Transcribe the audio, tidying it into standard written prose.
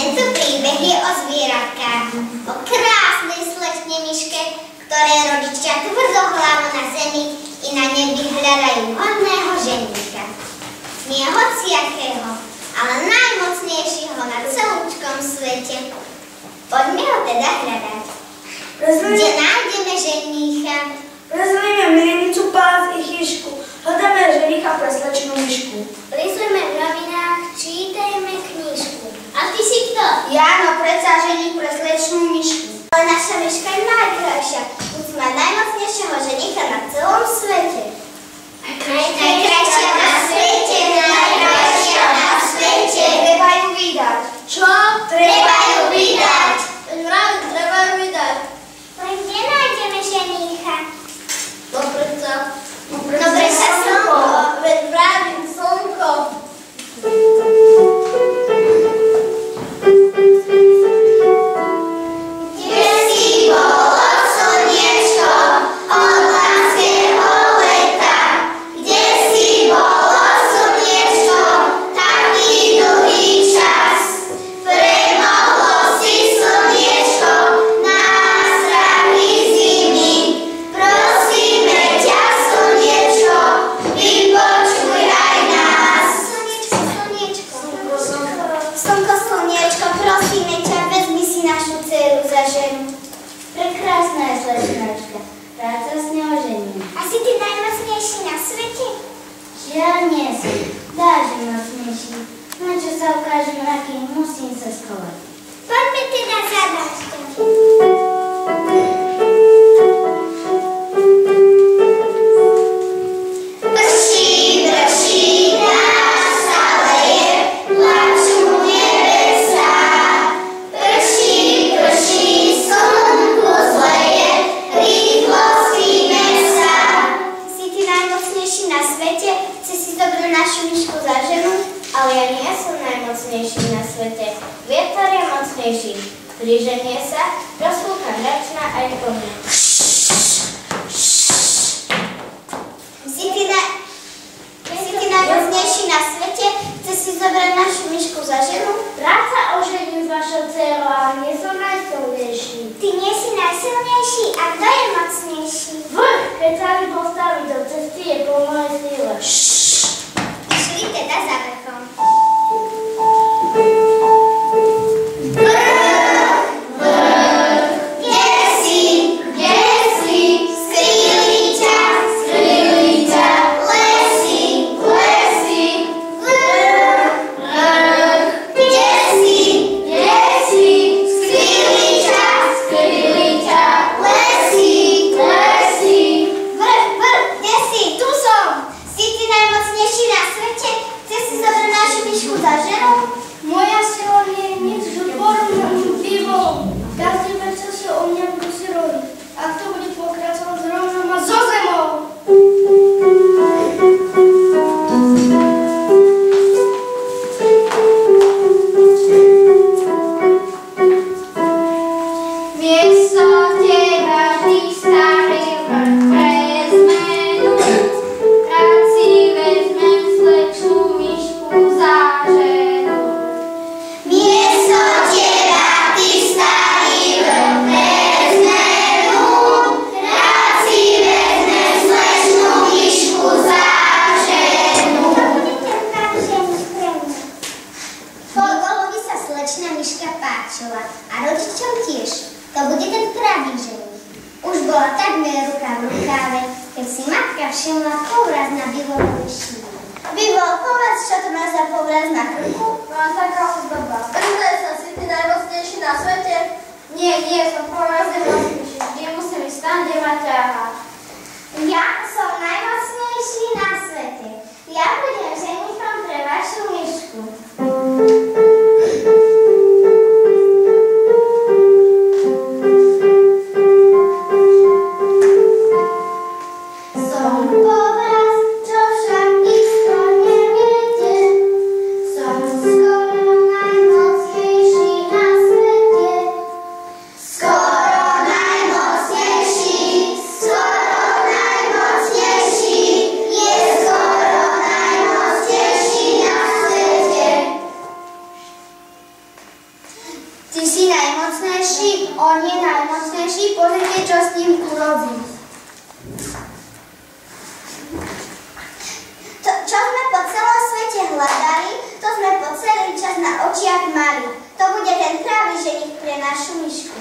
Tento príbeh je o zvieratkách, o krásnej slečne myške, ktoré rodičia tvrdohlavo na zemi i na nebi hľadajú hodného ženíka. Nie hociakého, ale najmocnejšieho na celúčkom svete. Poďme ho teda hľadať. Kde nájdeme ženícha? Rozumíme milenicu, pás i chyšku. Hľadáme ženícha pre slečnú myšku. Listujme v novinách, čítajme knižku. A ty si kto? Ja, no predsa ženík pre slečnú myšku. Ale naša myška je najkrajšia. Musíme mať najmocnejšieho ženícha na celom svete. Najkrajšia na svete, najkrajšia na svete. Treba ju vydať. Čo? Treba ju vydať. Treba ju vydať. Ale kde nájdeme ženícha? No predsa slnko. Veď vravím slnko. Kde si bolo slniečko od lánskeho leta? Kde si bolo slniečko taký dlhý čas? Premohlo si slniečko nás trápi zimy. Prosíme ťa, slniečko, vypočuj aj nás. Slniečko, prosíme ťa, vezmi si našu dceru za ženu. Prekrásna je slečnačka, rád sa s ňou žením. A si ty najmocnejší na svete? Žiaľ nie som, dáže mocnejší. Na čo sa ukážem, akým musím sa schovať. Poďme teda za dážďom. Prší, dážď sa leje, plačú nebesá. Prší, slnku zleje, rýchlo skýne sa. Si ty najmocnejší na svete? Chce si zobrať našu myšku za ženu? Ale ja nie som najmocnejší na svete. Vietor je mocnejší. Priženie sa, rozfúka mračná aj pohľad. Si ty najmocnejší na svete? Chce si zobrať našu myšku za ženu? Rád sa ožením s vašou dcerou, ale nie som najsilnejší. Ty nie si najsilnejší? A kto je mocnejší? Vrch, keď sa mi postaví do cesty, je po mojej sile. Išli teda za vrchom. Moja sila nie je nic, že porovnám vývolom. Každý večer si o mňa budú si robiť. Ak to bude pokračovať, zrovna ma zo zemou. Miesto teba, ty starý vrch pre zmenu, rád si vezmem slečnú myšku za ženu. Miesto teba, ty starý vrch pre zmenu, rád si vezmem slečnú myšku za ženu. Golovi sa slečná myška páčila a rodičom tiež. To bude ten pravý ženík. Už bola takmer ruka v rukáve, keď si matka všimla povraz na Bivolovi šípe. Bivol, povedz, čo to máš za povraz na krku? Mám taká ozdoba. Priznaj sa, si ty najmocnejší na svete? Nie, som povraz nemocnejší. Vždy musím ísť tam, kde ma ťahá. Ja som najmocnejší na svete. Ja budem ženíkom pre vašu myšku. Som povraz, čo však isto neviete. Som skoro najmocnejší na svete. Skoro Ty si najmocnejší, on je najmocnejší, pozrite, čo s ním urobí. Čo sme po celom svete hľadali, to sme po celý čas na očiach mali. To bude ten pravý ženich pre našu myšku.